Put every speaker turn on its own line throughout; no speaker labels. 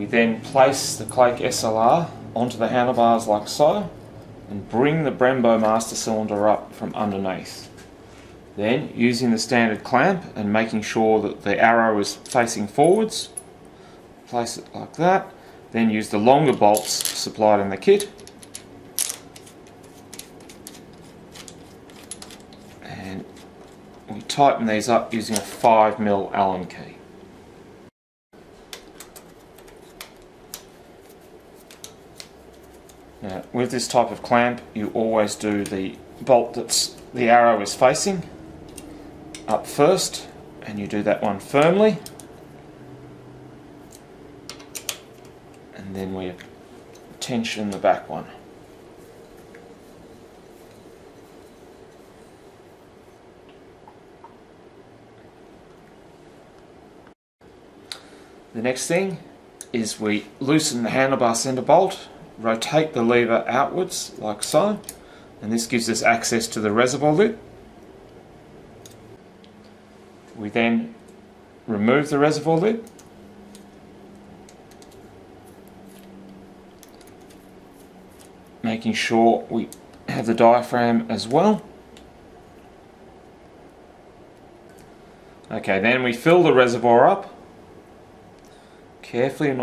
We then place the Clake SLR onto the handlebars like so, and bring the Brembo master cylinder up from underneath. Then, using the standard clamp and making sure that the arrow is facing forwards, place it like that. Then use the longer bolts supplied in the kit, and we tighten these up using a 5mm Allen key. Now, with this type of clamp, you always do the bolt that's the arrow is facing up first, and you do that one firmly, and then we tension the back one. The next thing is we loosen the handlebar centre bolt, rotate the lever outwards like so, and this gives us access to the reservoir lip. We then remove the reservoir lip, making sure we have the diaphragm as well. Okay, then we fill the reservoir up carefully,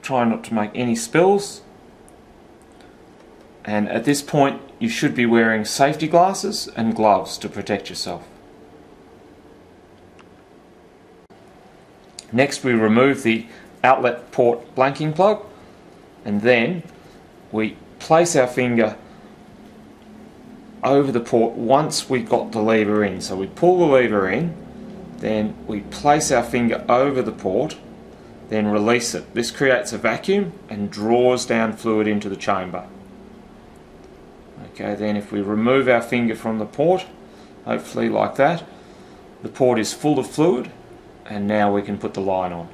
try not to make any spills. And at this point you should be wearing safety glasses and gloves to protect yourself. Next we remove the outlet port blanking plug, and then we place our finger over the port once we've got the lever in. So we pull the lever in, then we place our finger over the port, then release it. This creates a vacuum and draws down fluid into the chamber. Okay, then if we remove our finger from the port, hopefully like that, the port is full of fluid, and now we can put the line on.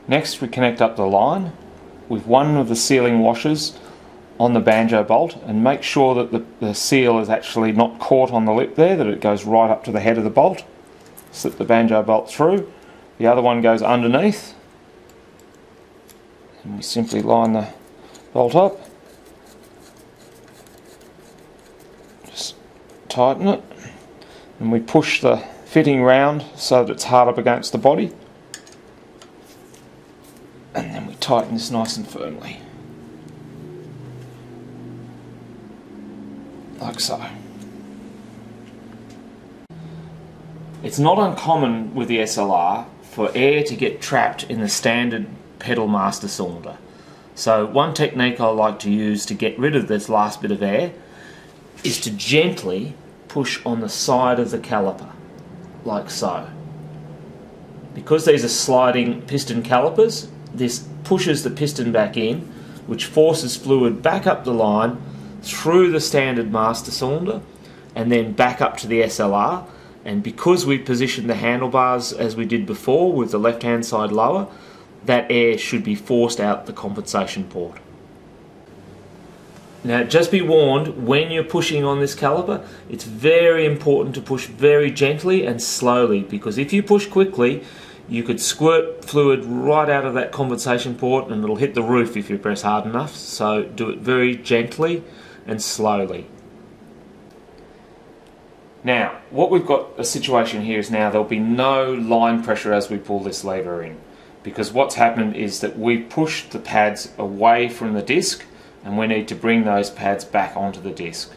Next we connect up the line with one of the sealing washers on the banjo bolt, and make sure that the seal is actually not caught on the lip there, that it goes right up to the head of the bolt. Slip the banjo bolt through, the other one goes underneath, and we simply line the bolt up, just tighten it, and we push the fitting round so that it's hard up against the body, and then we tighten this nice and firmly like so. It's not uncommon with the SLR for air to get trapped in the standard pedal master cylinder. So one technique I like to use to get rid of this last bit of air is to gently push on the side of the caliper, like so. Because these are sliding piston calipers, this pushes the piston back in, which forces fluid back up the line through the standard master cylinder and then back up to the SLR. And because we positioned the handlebars as we did before with the left hand side lower, that air should be forced out the compensation port. Now just be warned, when you're pushing on this caliper, it's very important to push very gently and slowly, because if you push quickly you could squirt fluid right out of that compensation port and it'll hit the roof if you press hard enough. So do it very gently and slowly. Now, what we've got a situation here is now there'll be no line pressure as we pull this lever in, because what's happened is that we pushed the pads away from the disc and we need to bring those pads back onto the disc.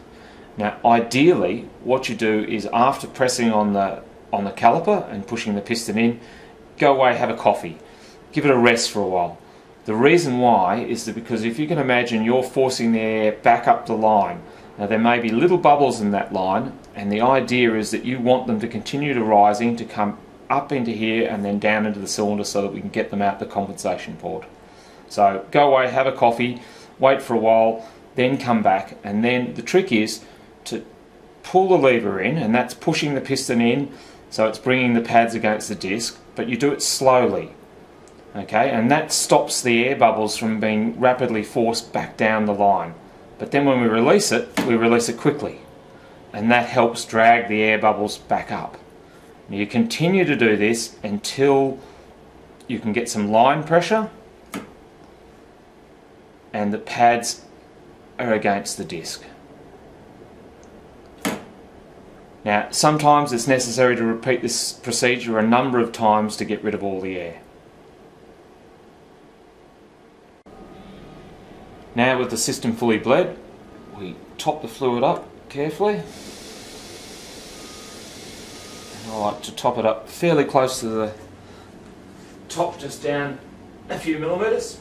Now ideally what you do is, after pressing on the caliper and pushing the piston in, go away, have a coffee, give it a rest for a while. The reason why is that because if you can imagine you're forcing the air back up the line, now there may be little bubbles in that line, and the idea is that you want them to continue to rising, to come up into here and then down into the cylinder so that we can get them out the compensation port. So go away, have a coffee, wait for a while, then come back, and then the trick is to pull the lever in, and that's pushing the piston in, so it's bringing the pads against the disc, but you do it slowly. Okay, and that stops the air bubbles from being rapidly forced back down the line. But then when we release it quickly, and that helps drag the air bubbles back up. Now you continue to do this until you can get some line pressure and the pads are against the disc. Now, sometimes it's necessary to repeat this procedure a number of times to get rid of all the air. Now, with the system fully bled, we top the fluid up carefully. And I like to top it up fairly close to the top, just down a few millimetres.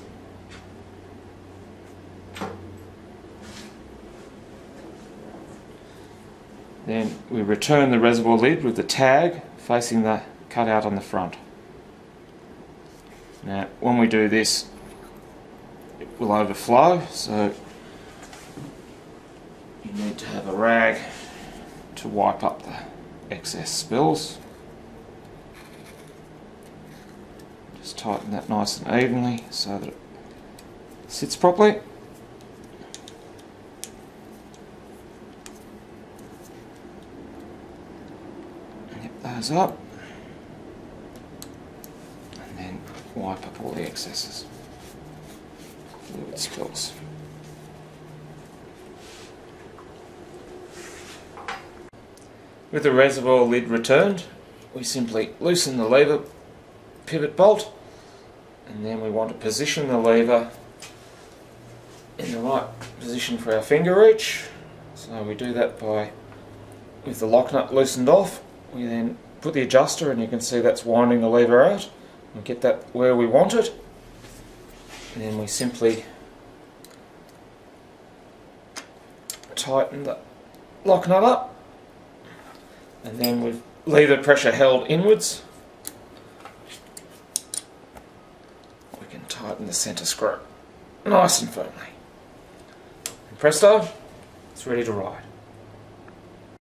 Then we return the reservoir lid with the tag facing the cutout on the front. Now, when we do this, it will overflow, so you need to have a rag to wipe up the excess spills. Just tighten that nice and evenly so that it sits properly. Those up, and then wipe up all the excesses, fluid spills. With the reservoir lid returned, we simply loosen the lever pivot bolt, and then we want to position the lever in the right position for our finger reach. So we do that by, with the locknut loosened off, we then put the adjuster, and you can see that's winding the lever out, and get that where we want it, and then we simply tighten the locknut up, and then with lever pressure held inwards, we can tighten the centre screw nice and firmly. And presto, it's ready to ride.